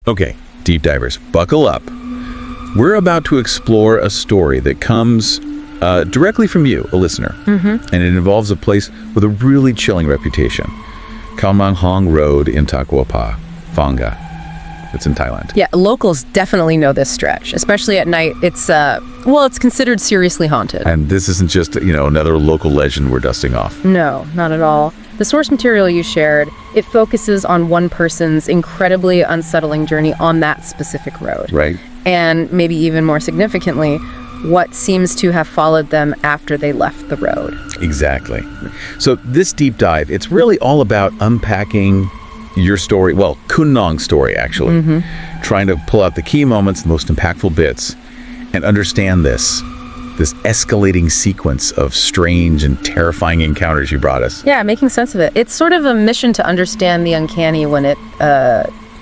Okay, deep divers, buckle up. We're about to explore a story that comes directly from you, a listener. And it involves a place with a really chilling reputation. Khao Mang Hong Road in Takua, Phang. It's in Thailand. Yeah, locals definitely know this stretch, especially at night. It's considered seriously haunted. And this isn't just, another local legend we're dusting off. No, not at all. The source material you shared, it focuses on one person's incredibly unsettling journey on that specific road. Right. And maybe even more significantly, what seems to have followed them after they left the road. Exactly. So this deep dive, it's really all about unpacking your story, well, Khun Nong's story, actually. Trying to pull out the key moments, the most impactful bits, and understand this escalating sequence of strange and terrifying encounters you brought us. Yeah, making sense of it. It's sort of a mission to understand the uncanny when it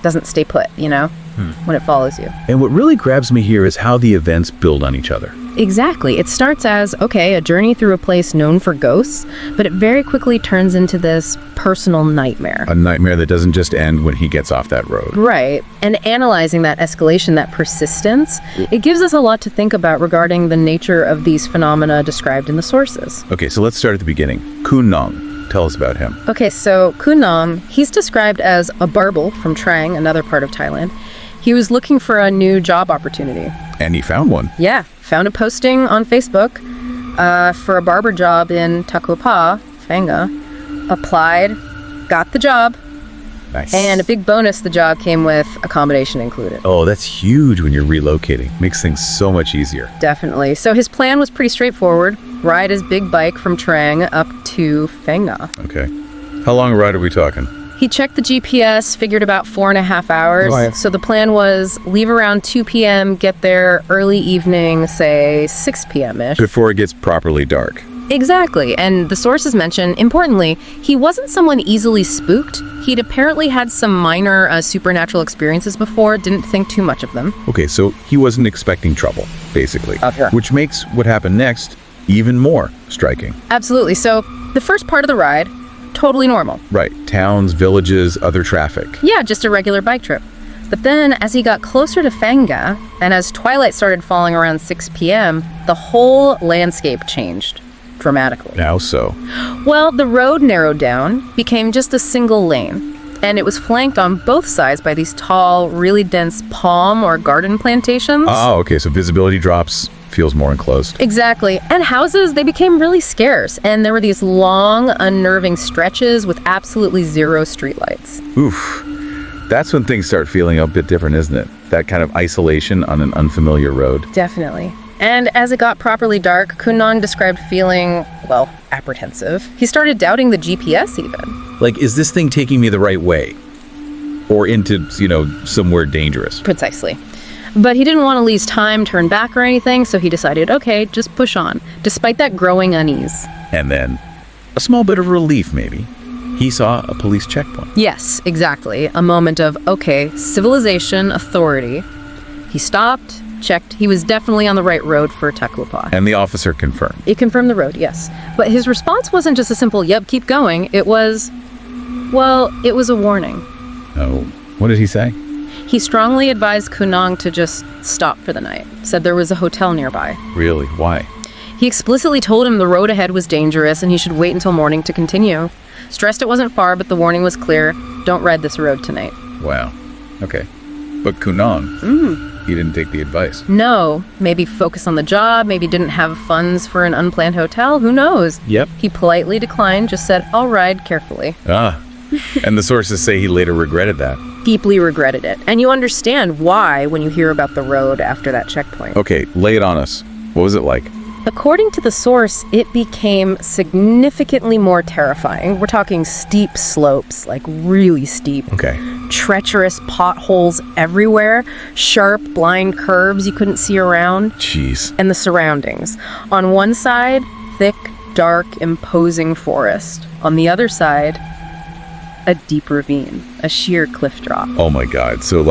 doesn't stay put, when it follows you. And what really grabs me here is how the events build on each other. Exactly. It starts as, a journey through a place known for ghosts, but it very quickly turns into this personal nightmare. A nightmare that doesn't just end when he gets off that road. Right. And analyzing that escalation, that persistence, it gives us a lot to think about regarding the nature of these phenomena described in the sources. Okay, so let's start at the beginning. Khun Nong. Tell us about him. Okay, so Khun Nong, he's described as a barbel from Trang, another part of Thailand. He was looking for a new job opportunity. And he found one. Yeah, found a posting on Facebook for a barber job in Takua, Phang. Applied, got the job. Nice. And a big bonus, the job came with accommodation included. Oh, that's huge when you're relocating. Makes things so much easier. Definitely. So his plan was pretty straightforward. Ride his big bike from Trang up to Phang. Okay. How long a ride are we talking? He checked the GPS, figured about 4.5 hours. Oh, yeah. So the plan was leave around 2 p.m., get there early evening, say 6 p.m.-ish. Before it gets properly dark. Exactly. And the sources mention, importantly, he wasn't someone easily spooked. He'd apparently had some minor supernatural experiences before, didn't think too much of them. Okay, so he wasn't expecting trouble, basically. Okay. Which makes what happened next even more striking. Absolutely. So the first part of the ride, totally normal. Right. Towns, villages, other traffic. Yeah, just a regular bike trip. But then as he got closer to Phanga, and as twilight started falling around 6 p.m., the whole landscape changed dramatically. How so? Well, the road narrowed down, became just a single lane, and it was flanked on both sides by these tall, really dense palm or garden plantations. Oh, okay, so visibility drops, feels more enclosed. Exactly. And houses, they became really scarce, and there were these long, unnerving stretches with absolutely zero streetlights. Oof. That's when things start feeling a bit different, isn't it? That kind of isolation on an unfamiliar road. Definitely. And as it got properly dark, Khun Nong described feeling, apprehensive. He started doubting the GPS even. Like, is this thing taking me the right way? Or into, somewhere dangerous? Precisely. But he didn't want to lose time, turn back or anything, so he decided, okay, just push on, despite that growing unease. And then, a small bit of relief maybe, he saw a police checkpoint. Yes, exactly. A moment of, okay, civilization, authority. He stopped, checked. He was definitely on the right road for Takua. And the officer confirmed. It confirmed the road, yes. But his response wasn't just a simple, yep, keep going. It was a warning. Oh, what did he say? He strongly advised Khun Nong to just stop for the night. Said there was a hotel nearby. Really? Why? He explicitly told him the road ahead was dangerous and he should wait until morning to continue. Stressed it wasn't far, but the warning was clear. Don't ride this road tonight. Wow. Okay. But Khun Nong, he didn't take the advice. No. Maybe focus on the job, maybe didn't have funds for an unplanned hotel, who knows? Yep. He politely declined, just said, I'll ride carefully. And the sources say he later regretted that. Deeply regretted it. And you understand why when you hear about the road after that checkpoint. Okay, lay it on us. What was it like? According to the source, it became significantly more terrifying. We're talking steep slopes, like really steep. Okay. Treacherous potholes everywhere, sharp, blind curves you couldn't see around. Jeez. And the surroundings. On one side, thick, dark, imposing forest. On the other side, a deep ravine, a sheer cliff drop. Oh my God. So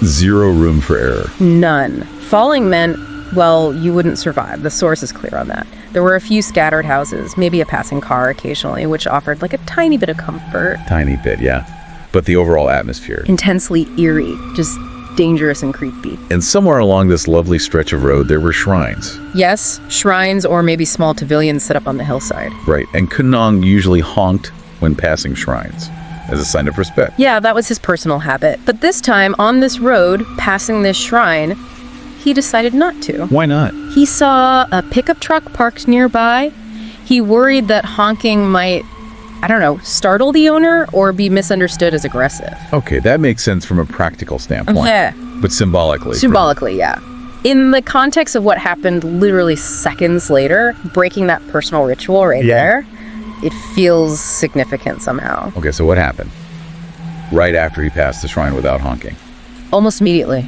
zero room for error. None. Falling meant, you wouldn't survive. The source is clear on that. There were a few scattered houses, maybe a passing car occasionally, which offered a tiny bit of comfort. Tiny bit, yeah. But the overall atmosphere. Intensely eerie, just dangerous and creepy. And somewhere along this lovely stretch of road, there were shrines. Yes, shrines or maybe small pavilions set up on the hillside. Right, and Kunong usually honked when passing shrines as a sign of respect. Yeah, that was his personal habit. But this time, on this road, passing this shrine, he decided not to. Why not? He saw a pickup truck parked nearby. He worried that honking might, startle the owner or be misunderstood as aggressive. Okay, that makes sense from a practical standpoint. Yeah. But symbolically. Symbolically, yeah. In the context of what happened literally seconds later, breaking that personal ritual there, it feels significant somehow. Okay, so what happened? Right after he passed the shrine without honking. Almost immediately,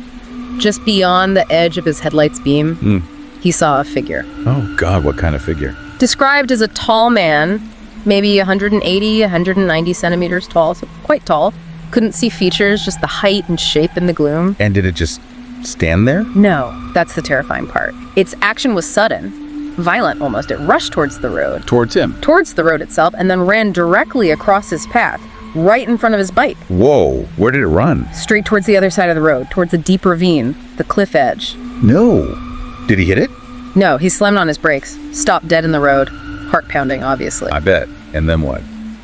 just beyond the edge of his headlight's beam, he saw a figure. Oh, God, what kind of figure? Described as a tall man, maybe 180, 190 centimeters tall, so quite tall. Couldn't see features, just the height and shape in the gloom. And did it just stand there? No, that's the terrifying part. Its action was sudden, violent almost. It rushed towards the road. Towards him? Towards the road itself, and then ran directly across his path, right in front of his bike. Whoa, where did it run? Straight towards the other side of the road, towards a deep ravine, the cliff edge. No. Did he hit it? No, he slammed on his brakes, stopped dead in the road, heart pounding, obviously. I bet. And then what?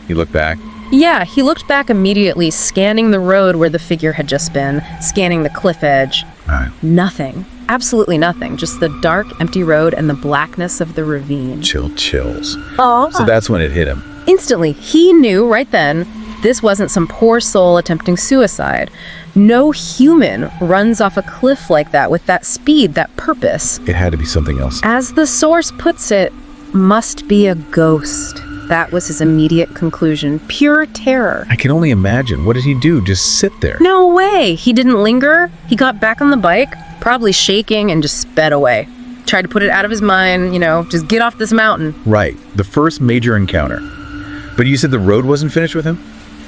He looked back? Yeah, he looked back immediately, scanning the road where the figure had just been, scanning the cliff edge. Right. Nothing. Absolutely nothing. Just the dark, empty road and the blackness of the ravine. Chills. Oh. So that's when it hit him. Instantly, he knew right then this wasn't some poor soul attempting suicide. No human runs off a cliff like that with that speed, that purpose. It had to be something else. As the source puts it, must be a ghost. That was his immediate conclusion. Pure terror. I can only imagine. What did he do? Just sit there? No way. He didn't linger. He got back on the bike, probably shaking, and just sped away. Tried to put it out of his mind, just get off this mountain. Right. The first major encounter. But you said the road wasn't finished with him?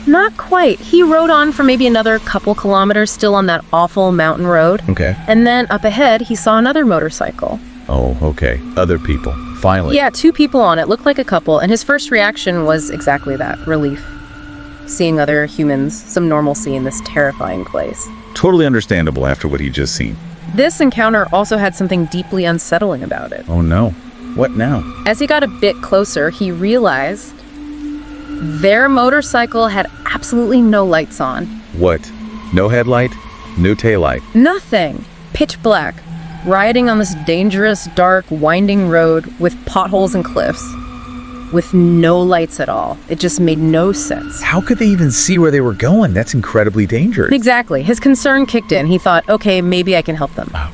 Not quite. He rode on for maybe another couple kilometers, still on that awful mountain road. Okay. And then up ahead, he saw another motorcycle. Oh, okay. Other people. Finally. Yeah, 2 people on it. Looked like a couple. And his first reaction was exactly that. Relief. Seeing other humans, some normalcy in this terrifying place. Totally understandable after what he'd just seen. This encounter also had something deeply unsettling about it. Oh no. What now? As he got a bit closer, he realized their motorcycle had absolutely no lights on. What? No headlight? No taillight? Nothing. Pitch black. Riding on this dangerous, dark, winding road with potholes and cliffs. With no lights at all. It just made no sense. How could they even see where they were going? That's incredibly dangerous. Exactly. His concern kicked in. He thought, okay, maybe I can help them. Wow.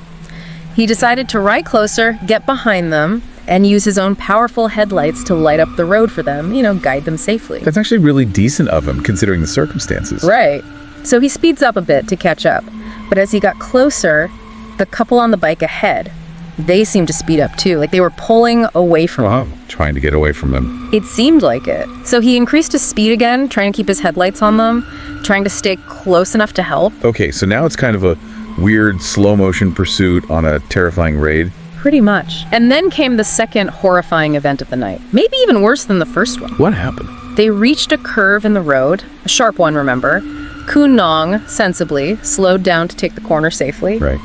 He decided to ride closer, get behind them, and use his own powerful headlights to light up the road for them, guide them safely. That's actually really decent of him, considering the circumstances. Right. So he speeds up a bit to catch up. But as he got closer, the couple on the bike ahead, they seemed to speed up too. Like they were pulling away from him. Trying to get away from them. It seemed like it. So he increased his speed again, trying to keep his headlights on them, trying to stay close enough to help. Okay, so now it's kind of a weird slow motion pursuit on a terrifying raid. Pretty much. And then came the second horrifying event of the night. Maybe even worse than the first one. What happened? They reached a curve in the road, a sharp one, remember. Kunong, sensibly, slowed down to take the corner safely. Right.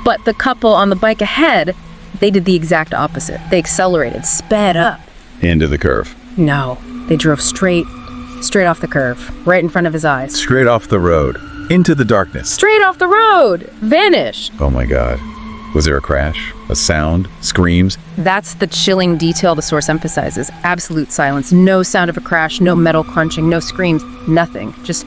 But the couple on the bike ahead, they did the exact opposite. They accelerated, sped up. Into the curve. No, they drove straight off the curve, right in front of his eyes. Straight off the road. Into the darkness. Straight off the road! Vanished! Oh my God. Was there a crash? A sound? Screams? That's the chilling detail the source emphasizes. Absolute silence. No sound of a crash, no metal crunching, no screams, nothing. Just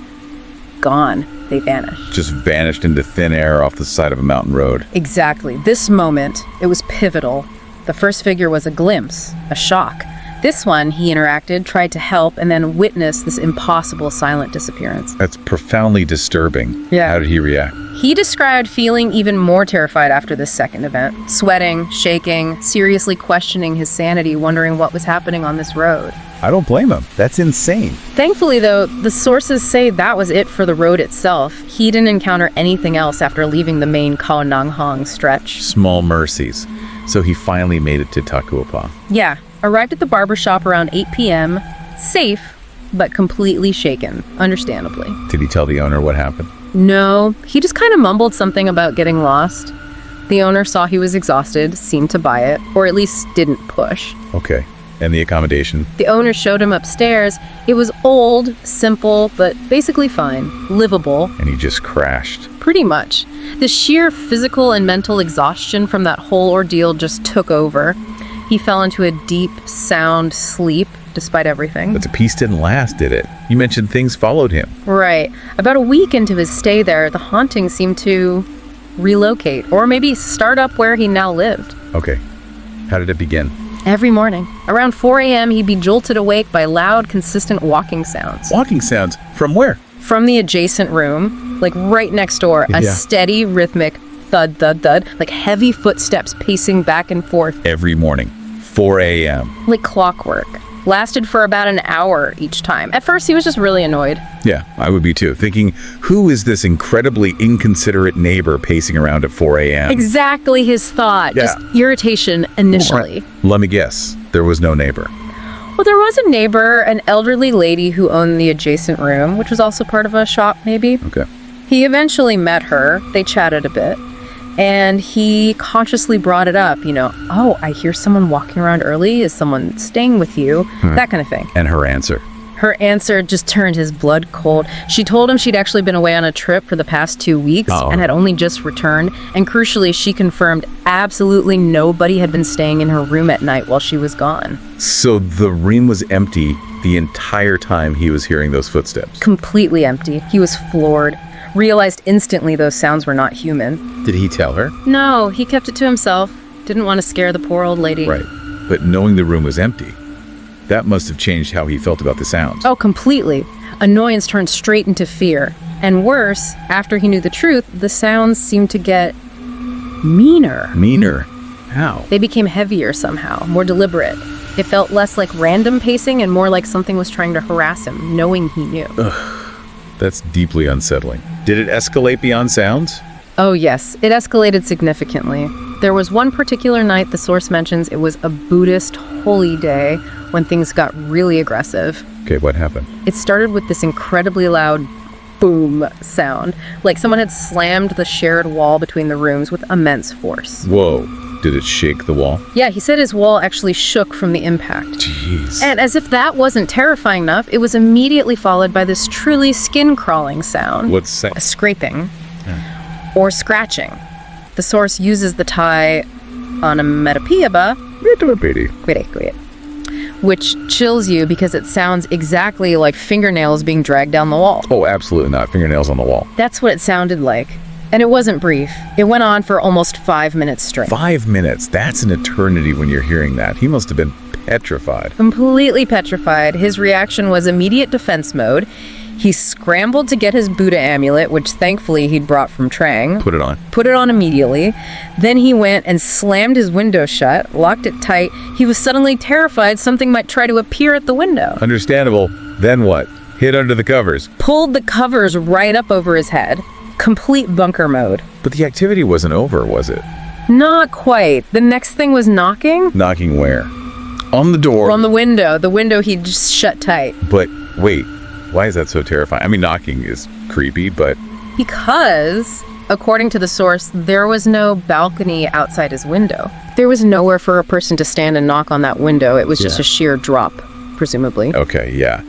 gone. They vanished. Just vanished into thin air off the side of a mountain road. Exactly. This moment, it was pivotal. The first figure was a glimpse, a shock. This one, he interacted, tried to help, and then witnessed this impossible silent disappearance. That's profoundly disturbing. Yeah. How did he react? He described feeling even more terrified after this second event. Sweating, shaking, seriously questioning his sanity, wondering what was happening on this road. I don't blame him. That's insane. Thankfully, though, the sources say that was it for the road itself. He didn't encounter anything else after leaving the main Khao Nanghang stretch. Small mercies. So he finally made it to Takua. Yeah. Arrived at the barbershop around 8 p.m. Safe, but completely shaken, understandably. Did he tell the owner what happened? No, he just kind of mumbled something about getting lost. The owner saw he was exhausted, seemed to buy it, or at least didn't push. Okay. And the accommodation? The owner showed him upstairs. It was old, simple, but basically fine, livable. And he just crashed. Pretty much. The sheer physical and mental exhaustion from that whole ordeal just took over. He fell into a deep, sound sleep, despite everything. But the peace didn't last, did it? You mentioned things followed him. Right. About a week into his stay there, the haunting seemed to relocate, or maybe start up where he now lived. Okay. How did it begin? Every morning, around 4 a.m., he'd be jolted awake by loud, consistent walking sounds. Walking sounds? From where? From the adjacent room, like right next door, a steady, rhythmic thud, thud, thud, like heavy footsteps pacing back and forth. Every morning, 4 a.m. Like clockwork. Lasted for about an hour each time. At first, he was just really annoyed. Yeah, I would be too. Thinking, who is this incredibly inconsiderate neighbor pacing around at 4 a.m.? Exactly his thought. Yeah. Just irritation initially. Let me guess. There was no neighbor. Well, there was a neighbor, an elderly lady who owned the adjacent room, which was also part of a shop, maybe. Okay. He eventually met her. They chatted a bit. And he consciously brought it up, oh, I hear someone walking around early. Is someone staying with you? That kind of thing. And her answer? Her answer just turned his blood cold. She told him she'd actually been away on a trip for the past 2 weeks and had only just returned. And crucially, she confirmed absolutely nobody had been staying in her room at night while she was gone. So the room was empty the entire time he was hearing those footsteps? Completely empty. He was floored. Realized instantly those sounds were not human. Did he tell her? No, he kept it to himself. Didn't want to scare the poor old lady. Right. But knowing the room was empty, that must have changed how he felt about the sounds. Oh, completely. Annoyance turned straight into fear. And worse, after he knew the truth, the sounds seemed to get meaner. Meaner? How? They became heavier somehow, more deliberate. It felt less like random pacing and more like something was trying to harass him, knowing he knew. That's deeply unsettling. Did it escalate beyond sounds? Oh yes, it escalated significantly. There was one particular night the source mentions it was a Buddhist holy day when things got really aggressive. Okay, what happened? It started with this incredibly loud boom sound, like someone had slammed the shared wall between the rooms with immense force. Whoa. Did it shake the wall? Yeah, he said his wall actually shook from the impact. Jeez. And as if that wasn't terrifying enough, it was immediately followed by this truly skin-crawling sound. What's that? A scraping. Or scratching. The source uses the Thai onomatopoeia, which chills you because it sounds exactly like fingernails being dragged down the wall. Oh, absolutely not. Fingernails on the wall. That's what it sounded like. And it wasn't brief. It went on for almost 5 minutes straight. 5 minutes? That's an eternity when you're hearing that. He must have been petrified. Completely petrified. His reaction was immediate defense mode. He scrambled to get his Buddha amulet, which thankfully he'd brought from Trang. Put it on. Put it on immediately. Then he went and slammed his window shut, locked it tight. He was suddenly terrified something might try to appear at the window. Understandable. Then what? Hid under the covers. Pulled the covers right up over his head. Complete bunker mode. But the activity wasn't over, was it? Not quite. The next thing was knocking. Knocking where? On the door. On the window. The window he just shut tight. But wait, why is that so terrifying? I mean, knocking is creepy, but... Because, according to the source, there was no balcony outside his window. There was nowhere for a person to stand and knock on that window. It was just a sheer drop, presumably. Okay, yeah.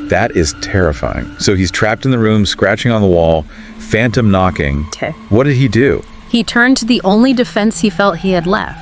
That is terrifying. So he's trapped in the room, scratching on the wall, phantom knocking. Okay. What did he do? He turned to the only defense he felt he had left.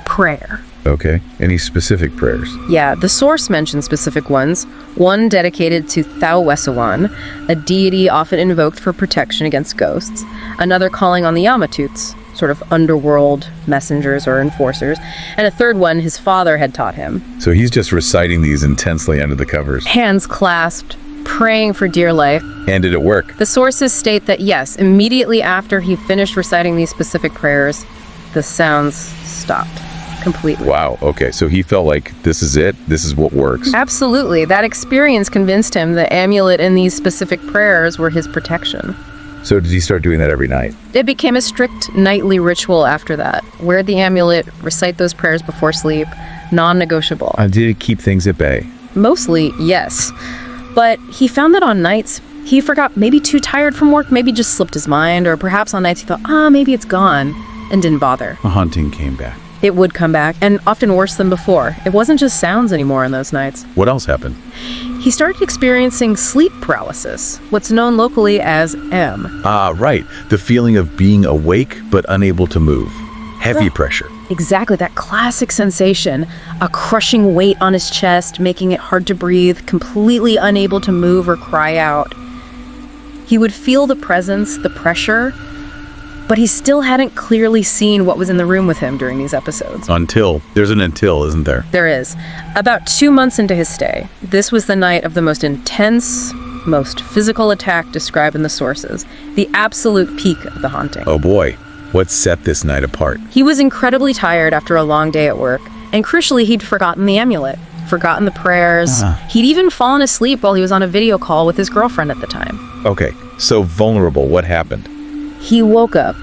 Prayer. Okay. Any specific prayers? Yeah, the source mentions specific ones. One dedicated to Khao Wesawan, a deity often invoked for protection against ghosts. Another calling on the Yamatoots, sort of underworld messengers or enforcers. And a third one his father had taught him. So he's just reciting these intensely under the covers. Hands clasped, praying for dear life. And did it work? The sources state that yes, immediately after he finished reciting these specific prayers, the sounds stopped completely. Wow, okay, so he felt like this is it, this is what works. Absolutely. That experience convinced him the amulet and these specific prayers were his protection. So did he start doing that every night? It became a strict nightly ritual after that. Wear the amulet, recite those prayers before sleep, non-negotiable. Did it keep things at bay? Mostly, yes. But he found that on nights He forgot, maybe too tired from work, maybe just slipped his mind, or perhaps on nights he thought, maybe it's gone, and didn't bother. The haunting came back. It would come back, and often worse than before. It wasn't just sounds anymore on those nights. What else happened? He started experiencing sleep paralysis, what's known locally as M. Right. The feeling of being awake but unable to move. Heavy pressure. Exactly, that classic sensation. A crushing weight on his chest, making it hard to breathe, completely unable to move or cry out. He would feel the presence, the pressure, but he still hadn't clearly seen what was in the room with him during these episodes. There's an until, isn't there? There is. About 2 months into his stay, this was the night of the most intense, most physical attack described in the sources. The absolute peak of the haunting. Oh boy, what set this night apart? He was incredibly tired after a long day at work, and crucially, he'd forgotten the amulet, forgotten the prayers. He'd even fallen asleep while he was on a video call with his girlfriend at the time. Okay, so vulnerable, what happened? He woke up,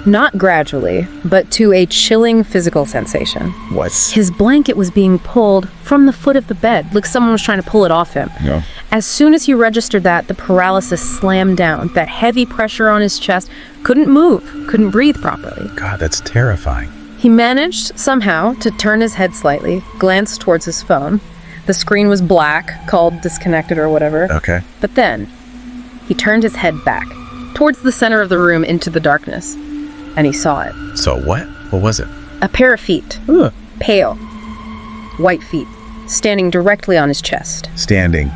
not gradually, but to a chilling physical sensation. What? His blanket was being pulled from the foot of the bed, like someone was trying to pull it off him. Yeah. As soon as he registered that, the paralysis slammed down. That heavy pressure on his chest, couldn't move, couldn't breathe properly. God, that's terrifying. He managed, somehow, to turn his head slightly, glance towards his phone. The screen was black, called disconnected or whatever. Okay. But then, he turned his head back, towards the center of the room into the darkness, and he saw it. So what? What was it? A pair of feet. Pale. White feet. Standing directly on his chest. Standing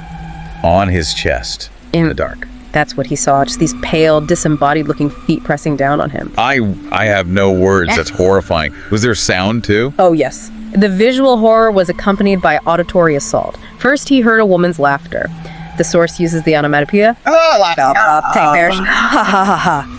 on his chest in the dark. That's what he saw. Just these pale, disembodied-looking feet pressing down on him. I have no words. That's horrifying. Was there sound too? Oh, yes. The visual horror was accompanied by auditory assault. First, he heard a woman's laughter. The source uses the onomatopoeia.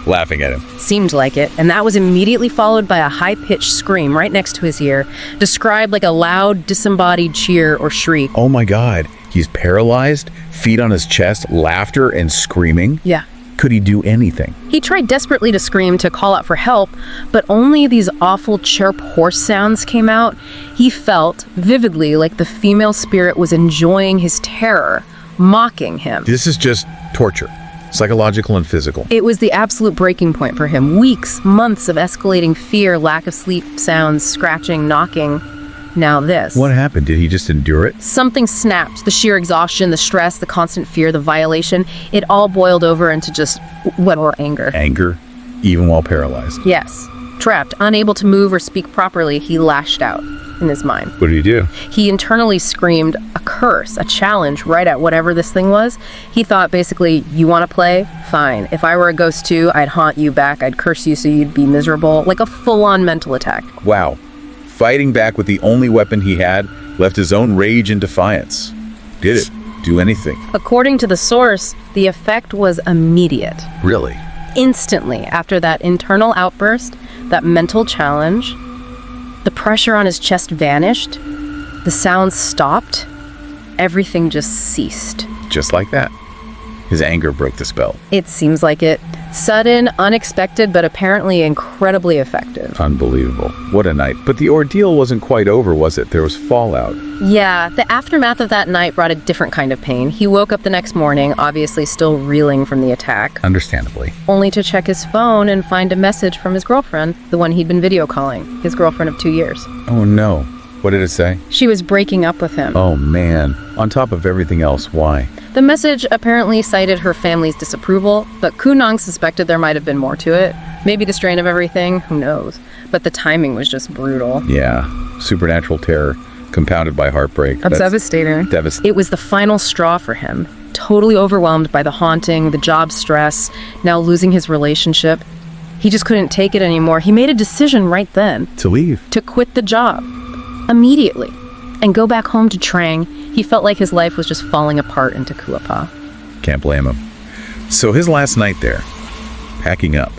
Laughing at him. Seemed like it, and that was immediately followed by a high-pitched scream right next to his ear, described like a loud, disembodied cheer or shriek. Oh my God. He's paralyzed, feet on his chest, laughter and screaming. Yeah. Could he do anything? He tried desperately to scream, to call out for help, but only these awful chirp horse sounds came out. He felt vividly like the female spirit was enjoying his terror, mocking him. This is just torture, psychological and physical. It was the absolute breaking point for him. Weeks, months of escalating fear, lack of sleep, sounds, scratching, knocking. Now this. What happened? Did he just endure it? Something snapped. The sheer exhaustion, the stress, the constant fear, the violation, it all boiled over into just anger. Anger, even while paralyzed. Yes. Trapped, unable to move or speak properly, he lashed out in his mind. What did he do? He internally screamed a curse, a challenge right at whatever this thing was. He thought basically, you want to play? Fine. If I were a ghost too, I'd haunt you back. I'd curse you so you'd be miserable. Like a full-on mental attack. Wow. Fighting back with the only weapon he had, left his own rage in defiance. Did it do anything? According to the source, the effect was immediate. Really? Instantly, after that internal outburst, that mental challenge, the pressure on his chest vanished, the sounds stopped, everything just ceased. Just like that. His anger broke the spell. It seems like it. Sudden, unexpected, but apparently incredibly effective. Unbelievable. What a night. But the ordeal wasn't quite over, was it? There was fallout. Yeah, the aftermath of that night brought a different kind of pain. He woke up the next morning, obviously still reeling from the attack. Understandably. Only to check his phone and find a message from his girlfriend, the one he'd been video calling, his girlfriend of 2 years. Oh no. What did it say? She was breaking up with him. Oh man. On top of everything else, why? The message apparently cited her family's disapproval, but Kunong suspected there might have been more to it. Maybe the strain of everything, who knows? But the timing was just brutal. Yeah. Supernatural terror, compounded by heartbreak. That's devastating. It was the final straw for him. Totally overwhelmed by the haunting, the job stress, now losing his relationship. He just couldn't take it anymore. He made a decision right then. To leave. To quit the job. Immediately. And go back home to Trang. He felt like his life was just falling apart in Takua Pa. Can't blame him. So his last night there, packing up,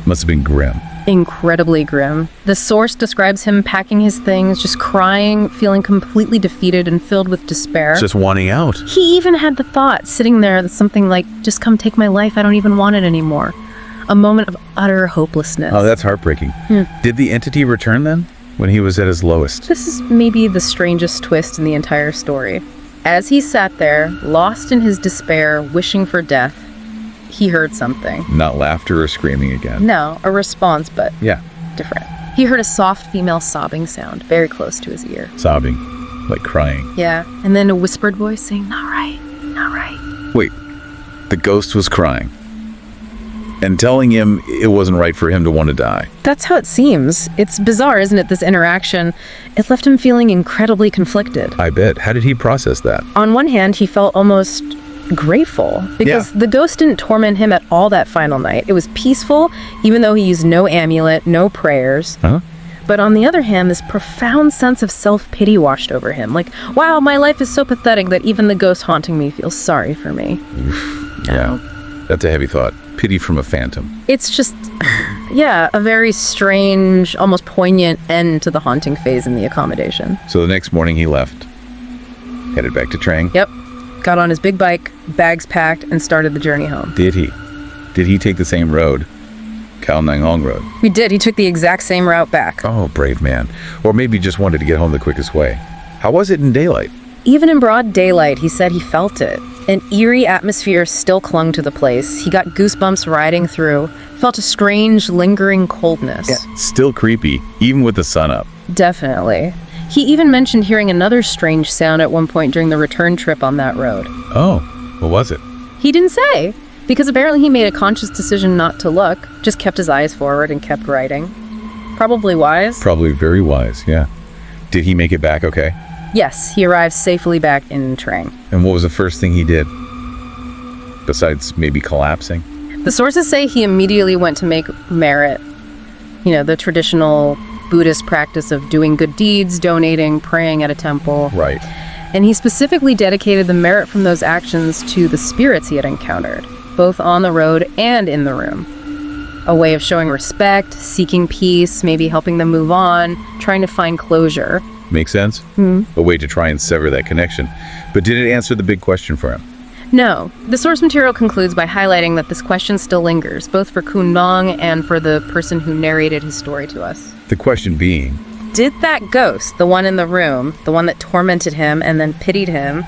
must have been grim. Incredibly grim. The source describes him packing his things, just crying, feeling completely defeated and filled with despair. Just wanting out. He even had the thought, sitting there, something like, just come take my life, I don't even want it anymore. A moment of utter hopelessness. Oh, that's heartbreaking. Did the entity return then, when he was at his lowest? This is maybe the strangest twist in the entire story. As he sat there, lost in his despair, wishing for death, he heard something. Not laughter or screaming again. No, a response, but Yeah, different. He heard a soft female sobbing sound very close to his ear. sobbing, like crying. Yeah, and then a whispered voice saying, "Not right, not right." Wait, the ghost was crying and telling him it wasn't right for him to want to die. That's how it seems. It's bizarre, isn't it, this interaction? It left him feeling incredibly conflicted. I bet. How did he process that? On one hand, he felt almost grateful because the ghost didn't torment him at all that final night. It was peaceful, even though he used no amulet, no prayers. Huh? But on the other hand, this profound sense of self-pity washed over him. Like, wow, my life is so pathetic that even the ghost haunting me feels sorry for me. Yeah, that's a heavy thought. Pity from a phantom. It's just, yeah, a very strange, almost poignant end to the haunting phase in the accommodation. So the next morning he left, headed back to Trang. Yep. Got on his big bike, bags packed, and started the journey home. Did he? Did he take the same road? Khao Nang Hong Road. He did. He took the exact same route back. Oh, brave man. Or maybe just wanted to get home the quickest way. How was it in daylight? Even in broad daylight, he said he felt it. An eerie atmosphere still clung to the place. He got goosebumps riding through, felt a strange, lingering coldness. Still creepy, even with the sun up. Definitely. He even mentioned hearing another strange sound at one point during the return trip on that road. Oh, what was it? He didn't say, because apparently he made a conscious decision not to look, just kept his eyes forward and kept riding. Probably wise. Probably very wise, yeah. Did he make it back okay? Yes, he arrived safely back in Trang. And what was the first thing he did? Besides maybe collapsing? The sources say he immediately went to make merit. You know, the traditional Buddhist practice of doing good deeds, donating, praying at a temple. Right. And he specifically dedicated the merit from those actions to the spirits he had encountered, both on the road and in the room. A way of showing respect, seeking peace, maybe helping them move on, trying to find closure. Make sense? A way to try and sever that connection. But did it answer the big question for him? No. The source material concludes by highlighting that this question still lingers, both for Kun Nong and for the person who narrated his story to us. The question being, Did that ghost, the one in the room, the one that tormented him and then pitied him,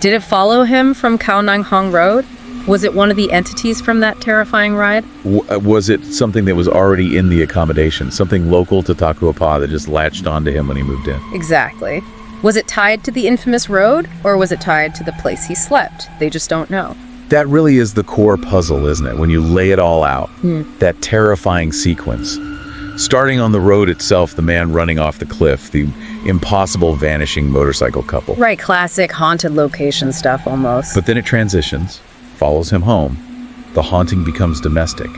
did it follow him from Khao Nang Hong Road? Was it one of the entities from that terrifying ride? was it something that was already in the accommodation? Something local to Takua that just latched onto him when he moved in? Exactly. Was it tied to the infamous road, or was it tied to the place he slept? They just don't know. That really is the core puzzle, isn't it? When you lay it all out, that terrifying sequence. Starting on the road itself, the man running off the cliff, the impossible vanishing motorcycle couple. Right, classic haunted location stuff almost. But then it transitions, follows him home. The haunting becomes domestic.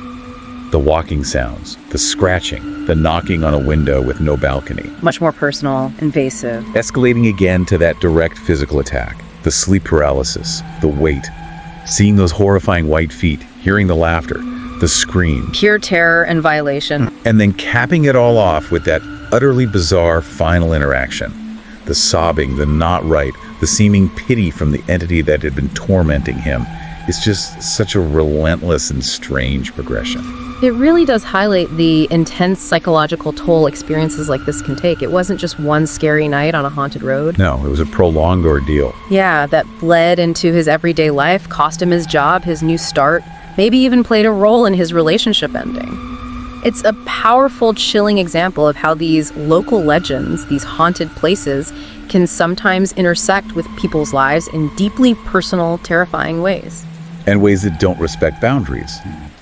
The walking sounds, the scratching, the knocking on a window with no balcony. Much more personal, invasive. Escalating again to that direct physical attack. The sleep paralysis, the weight. Seeing those horrifying white feet, hearing the laughter, the scream. Pure terror and violation. And then capping it all off with that utterly bizarre final interaction. The sobbing, the not right, the seeming pity from the entity that had been tormenting him. It's just such a relentless and strange progression. It really does highlight the intense psychological toll experiences like this can take. It wasn't just one scary night on a haunted road. No, it was a prolonged ordeal. Yeah, that bled into his everyday life, cost him his job, his new start, maybe even played a role in his relationship ending. It's a powerful, chilling example of how these local legends, these haunted places, can sometimes intersect with people's lives in deeply personal, terrifying ways. And ways that don't respect boundaries.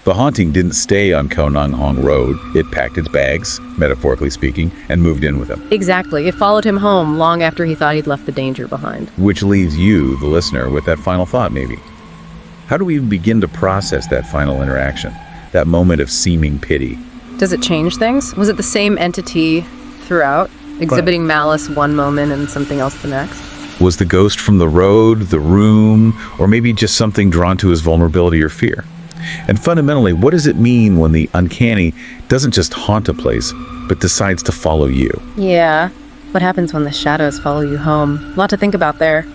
The haunting didn't stay on Khao Nang Hong Road. It packed its bags, metaphorically speaking, and moved in with him. Exactly. It followed him home long after he thought he'd left the danger behind. Which leaves you, the listener, with that final thought, maybe. How do we even begin to process that final interaction? That moment of seeming pity? Does it change things? Was it the same entity throughout, exhibiting malice one moment and something else the next? Was the ghost from the road, the room, or maybe just something drawn to his vulnerability or fear? And fundamentally, what does it mean when the uncanny doesn't just haunt a place, but decides to follow you? Yeah. What happens when the shadows follow you home? A lot to think about there.